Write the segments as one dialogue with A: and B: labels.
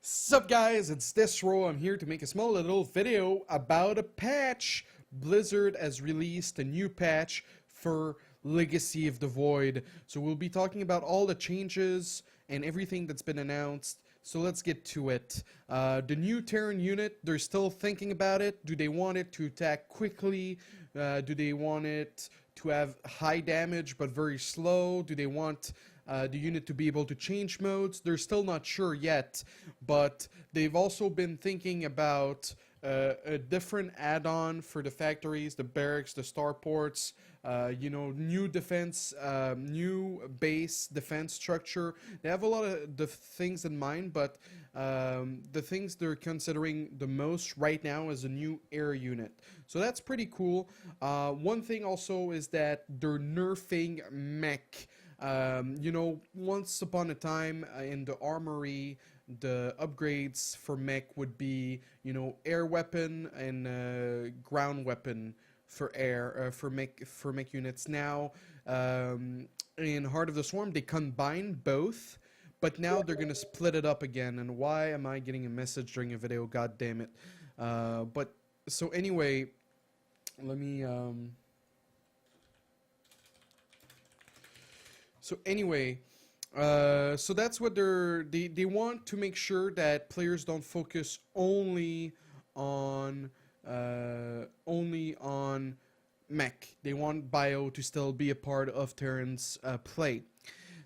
A: Sup guys, it's Desro. I'm here to make a small little video about a patch. Blizzard has released a new patch for Legacy of the Void. So we'll be talking about all the changes and everything that's been announced. So let's get to it. The new Terran unit, they're still thinking about it. Do they want it to attack quickly? Do they want it to have high damage but very slow? Do they want the unit to be able to change modes? They're still not sure yet, but they've also been thinking about a different add-on for the factories, the barracks, the starports, new defense, new base defense structure. They have a lot of the things in mind, but the things they're considering the most right now is a new air unit. So that's pretty cool. One thing also is that they're nerfing mech. Once upon a time in the armory, the upgrades for mech would be, air weapon and ground weapon for air for mech units. Now, in Heart of the Swarm, they combine both, but now they're gonna split it up again. And why am I getting a message during a video? God damn it! But so anyway, let me. So that's what they want to make sure that players don't focus only on mech. They want bio to still be a part of Terran's play.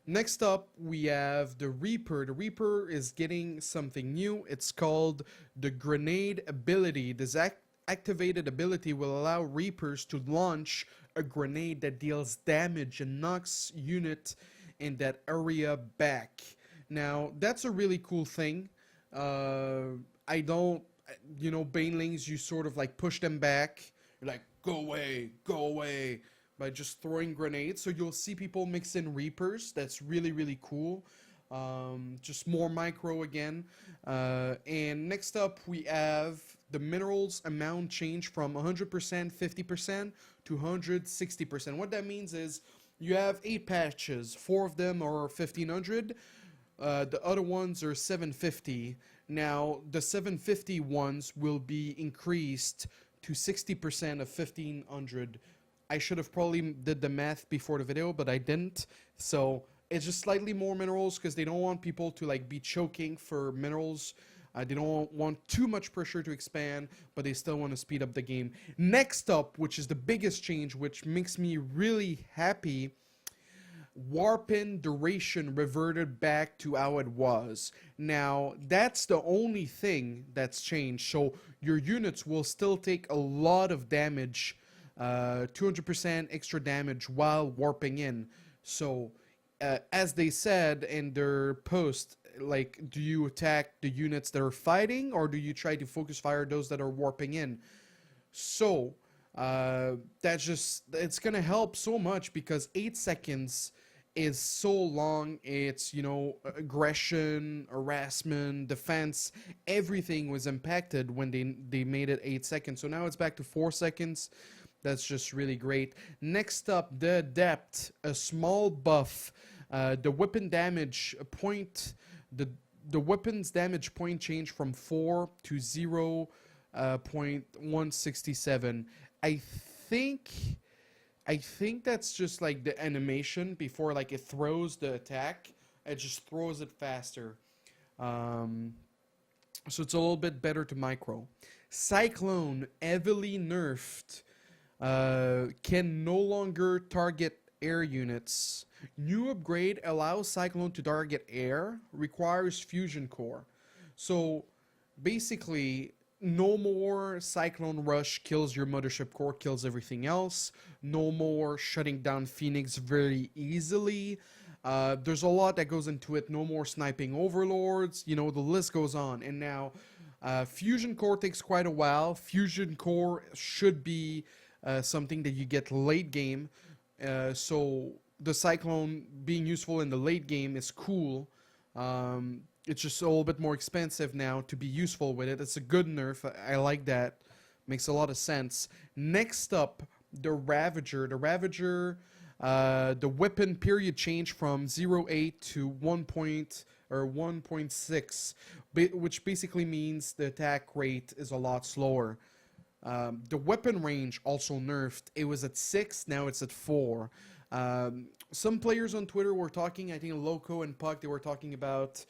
A: Next up, we have the Reaper. The Reaper is getting something new. It's called the Grenade ability. This activated ability will allow Reapers to launch a grenade that deals damage and knocks unit in that area back. Now, that's a really cool thing. Banelings, you sort of like push them back. You're like, go away, by just throwing grenades. So you'll see people mix in Reapers. That's really, really cool. Just more micro again. And next up, we have the minerals amount change from 100%, 50% to 160%. What that means is you have 8 patches. 4 of them are 1500. The other ones are 750. Now, the 750 ones will be increased to 60% of 1500. I should have probably did the math before the video, but I didn't. So it's just slightly more minerals because they don't want people to like be choking for minerals. They don't want too much pressure to expand, but they still want to speed up the game. Next up, which is the biggest change, which makes me really happy, warping duration reverted back to how it was. Now, that's the only thing that's changed. So your units will still take a lot of damage, 200% extra damage while warping in. So, as they said in their post, like, do you attack the units that are fighting, or do you try to focus fire those that are warping in? So, it's gonna help so much because 8 seconds is so long. It's, aggression, harassment, defense, everything was impacted when they made it 8 seconds. So now it's back to 4 seconds. That's just really great. Next up, the Adept, a small buff. The weapon damage point, the weapon's damage point changed from 4 to 0.167. I think that's just like the animation before like it throws the attack. It just throws it faster. So it's a little bit better to micro. Cyclone, heavily nerfed. Can no longer target air units. New upgrade allows Cyclone to target air, requires fusion core. So basically, no more Cyclone Rush kills your mothership core, kills everything else. No more shutting down Phoenix very easily. There's a lot that goes into it. No more sniping overlords. The list goes on. And now, Fusion Core takes quite a while. Fusion Core should be something that you get late game. So the Cyclone being useful in the late game is cool. It's just a little bit more expensive now to be useful with it. It's a good nerf. I like that. Makes a lot of sense. Next up, the Ravager. The Ravager, the weapon period change from 0.8 to 1. or 1.6, which basically means the attack rate is a lot slower. The weapon range also nerfed. It was at 6, now it's at 4. Some players on Twitter were talking, I think Loco and Puck, they were talking about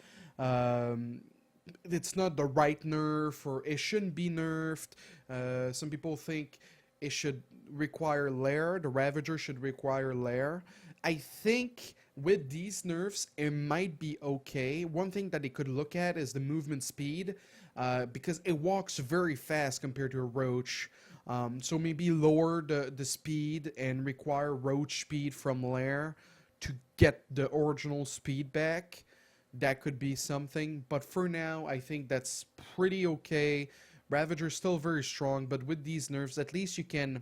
A: it's not the right nerf, or it shouldn't be nerfed. Some people think it should require lair, the Ravager should require lair. I think with these nerfs, it might be okay. One thing that they could look at is the movement speed, because it walks very fast compared to a roach. So maybe lower the speed and require roach speed from lair to get the original speed back. That could be something, but for now, I think that's pretty okay. Ravager's still very strong, but with these nerfs, at least you can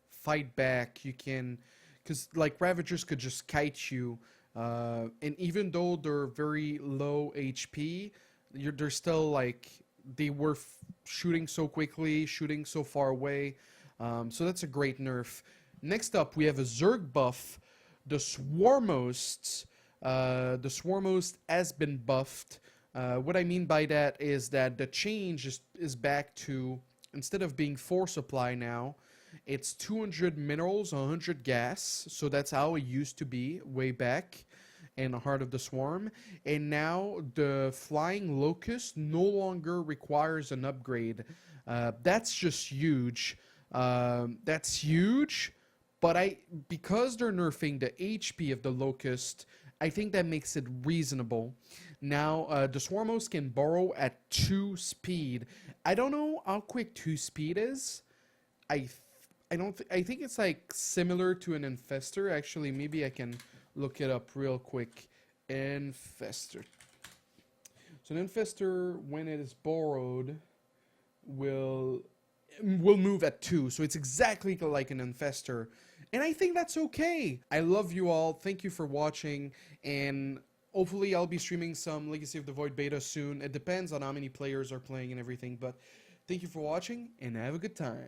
A: fight back. You can, because like Ravagers could just kite you, and even though they're very low HP, they're still like, they were shooting so quickly, shooting so far away. So that's a great nerf. Next up, we have a Zerg buff, the Swarmost. The Swarmost has been buffed. What I mean by that is that the change is back to, instead of being 4 supply now, it's 200 minerals, 100 gas. So that's how it used to be way back in the heart of the swarm. And now the flying locust no longer requires an upgrade. That's just huge. That's huge. But because they're nerfing the HP of the locust, I think that makes it reasonable. Now, the Swarmos can burrow at 2 speed. I don't know how quick 2 speed is. I think it's like similar to an Infestor. Actually, maybe I can look it up real quick. Infestor. So an Infestor, when it is burrowed, will move at 2. So it's exactly like an Infestor. And I think that's okay. I love you all. Thank you for watching. And hopefully I'll be streaming some Legacy of the Void beta soon. It depends on how many players are playing and everything. But thank you for watching and have a good time.